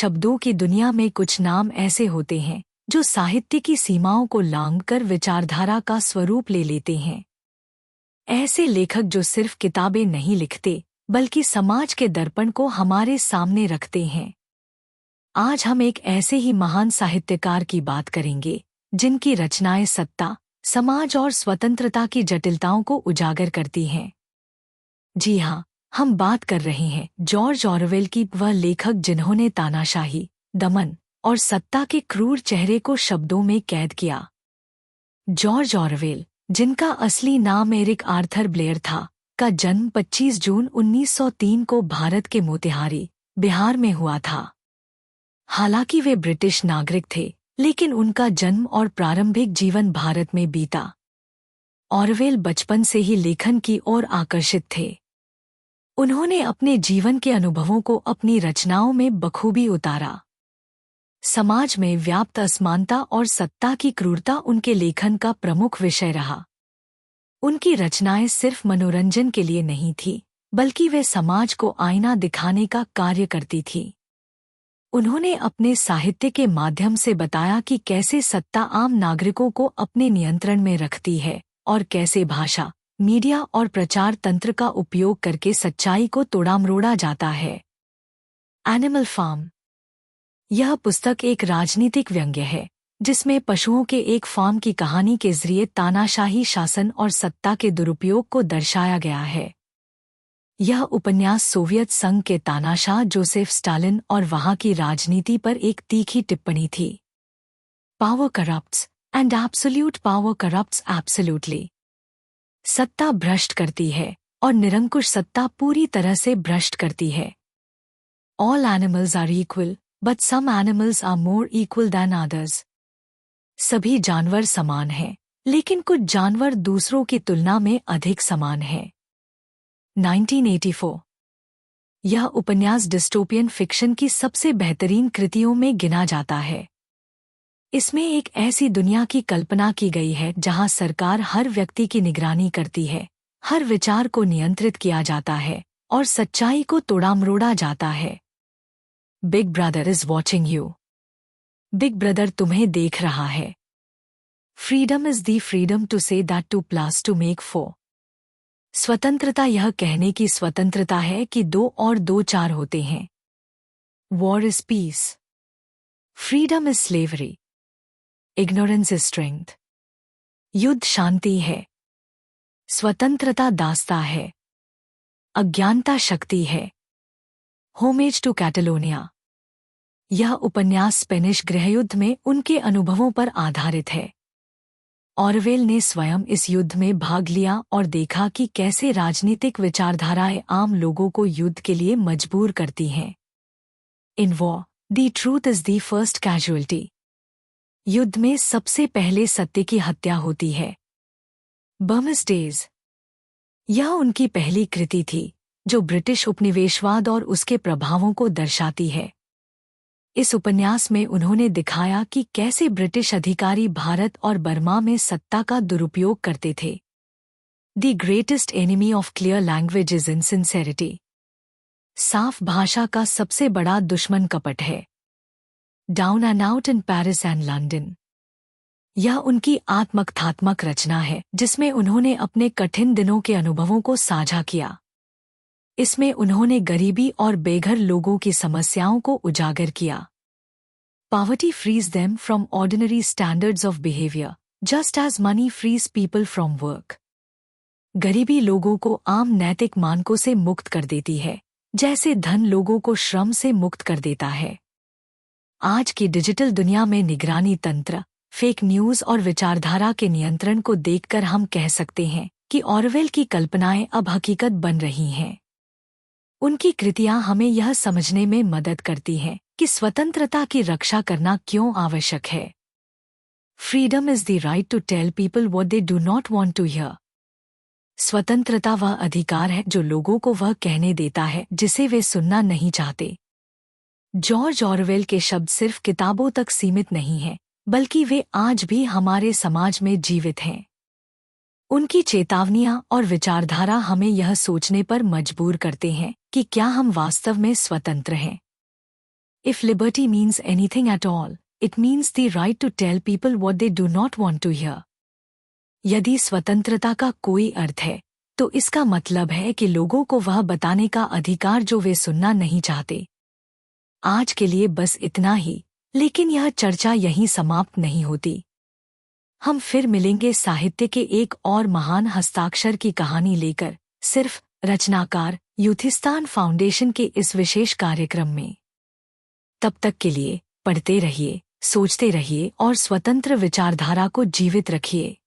शब्दों की दुनिया में कुछ नाम ऐसे होते हैं जो साहित्य की सीमाओं को लांघकर विचारधारा का स्वरूप ले लेते हैं। ऐसे लेखक जो सिर्फ किताबें नहीं लिखते बल्कि समाज के दर्पण को हमारे सामने रखते हैं। आज हम एक ऐसे ही महान साहित्यकार की बात करेंगे जिनकी रचनाएं सत्ता, समाज और स्वतंत्रता की जटिलताओं को उजागर करती हैं। जी हाँ, हम बात कर रहे हैं जॉर्ज ऑरवेल की, वह लेखक जिन्होंने तानाशाही, दमन और सत्ता के क्रूर चेहरे को शब्दों में कैद किया। जॉर्ज ऑरवेल, जिनका असली नाम एरिक आर्थर ब्लेयर था, का जन्म 25 जून 1903 को भारत के मोतिहारी, बिहार में हुआ था। हालांकि वे ब्रिटिश नागरिक थे, लेकिन उनका जन्म और प्रारंभिक जीवन भारत में बीता। ऑरवेल बचपन से ही लेखन की ओर आकर्षित थे। उन्होंने अपने जीवन के अनुभवों को अपनी रचनाओं में बखूबी उतारा। समाज में व्याप्त असमानता और सत्ता की क्रूरता उनके लेखन का प्रमुख विषय रहा। उनकी रचनाएं सिर्फ मनोरंजन के लिए नहीं थीं, बल्कि वे समाज को आईना दिखाने का कार्य करती थीं। उन्होंने अपने साहित्य के माध्यम से बताया कि कैसे सत्ता आम नागरिकों को अपने नियंत्रण में रखती है और कैसे भाषा, मीडिया और प्रचार तंत्र का उपयोग करके सच्चाई को तोड़ा-मरोड़ा जाता है। Animal farm. यह पुस्तक एक राजनीतिक व्यंग्य है, जिसमें पशुओं के एक फार्म की कहानी के जरिए तानाशाही शासन और सत्ता के दुरुपयोग को दर्शाया गया है। यह उपन्यास सोवियत संघ के तानाशाह जोसेफ स्टालिन और वहां की राजनीति पर एक तीखी टिप्पणी थी। Power corrupts and absolute power corrupts absolutely. सत्ता भ्रष्ट करती है और निरंकुश सत्ता पूरी तरह से भ्रष्ट करती है। All animals are equal, but some animals are more equal than others. सभी जानवर समान हैं, लेकिन कुछ जानवर दूसरों की तुलना में अधिक समान हैं। 1984। यह उपन्यास डिस्टोपियन फिक्शन की सबसे बेहतरीन कृतियों में गिना जाता है। इसमें एक ऐसी दुनिया की कल्पना की गई है जहां सरकार हर व्यक्ति की निगरानी करती है, हर विचार को नियंत्रित किया जाता है और सच्चाई को तोड़ा-मरोड़ा जाता है। Big brother is watching you. Big brother तुम्हें देख रहा है। Freedom is the freedom to say that 2 + 2 make 4। स्वतंत्रता यह कहने की स्वतंत्रता है कि 2 और 2 4 होते हैं। War is peace. Freedom is slavery. Ignorance is strength. युद्ध शांति है। स्वतंत्रता दास्ता है। अज्ञानता शक्ति है। Homage to Catalonia. यह उपन्यास स्पेनिश गृहयुद्ध में उनके अनुभवों पर आधारित है। ऑरवेल ने स्वयं इस युद्ध में भाग लिया और देखा कि कैसे राजनीतिक विचारधाराएं आम लोगों को युद्ध के लिए मजबूर करती हैं। In war, the truth is the first casualty. युद्ध में सबसे पहले सत्य की हत्या होती है। Burmese days. यह उनकी पहली कृति थी जो ब्रिटिश उपनिवेशवाद और उसके प्रभावों को दर्शाती है। इस उपन्यास में उन्होंने दिखाया कि कैसे ब्रिटिश अधिकारी भारत और बर्मा में सत्ता का दुरुपयोग करते थे। The greatest enemy of clear language is insincerity. साफ भाषा का सबसे बड़ा दुश्मन कपट है। Down and out in Paris and London. यह उनकी आत्मकथात्मक रचना है जिसमें उन्होंने अपने कठिन दिनों के अनुभवों को साझा किया। इसमें उन्होंने गरीबी और बेघर लोगों की समस्याओं को उजागर किया। Poverty frees them from ordinary standards of behavior, just as money frees people from work. गरीबी लोगों को आम नैतिक मानकों से मुक्त कर देती है, जैसे धन लोगों को श्रम से मुक्त कर देता है। आज की डिजिटल दुनिया में निगरानी तंत्र, फेक न्यूज़ और विचारधारा के नियंत्रण को देखकर हम कह सकते हैं कि ऑरवेल की कल्पनाएं अब हकीकत बन रही हैं। उनकी कृतियां हमें यह समझने में मदद करती हैं कि स्वतंत्रता की रक्षा करना क्यों आवश्यक है। Freedom is the right to tell people what they do not want to hear. स्वतंत्रता वह अधिकार है जो लोगों को वह कहने देता है जिसे वे सुनना नहीं चाहते। जॉर्ज ऑरवेल के शब्द सिर्फ किताबों तक सीमित नहीं हैं, बल्कि वे आज भी हमारे समाज में जीवित हैं। उनकी चेतावनियां और विचारधारा हमें यह सोचने पर मजबूर करते हैं कि क्या हम वास्तव में स्वतंत्र हैं। If liberty means anything at all, it means the right to tell people what they do not want to hear. यदि स्वतंत्रता का कोई अर्थ है, तो इसका मतलब है कि लोगों को वह बताने का अधिकार जो वे सुनना नहीं चाहते। आज के लिए बस इतना ही, लेकिन यह चर्चा यहीं समाप्त नहीं होती। हम फिर मिलेंगे साहित्य के एक और महान हस्ताक्षर की कहानी लेकर, सिर्फ रचनाकार यूथिस्तान फाउंडेशन के इस विशेष कार्यक्रम में। तब तक के लिए पढ़ते रहिए, सोचते रहिए और स्वतंत्र विचारधारा को जीवित रखिए।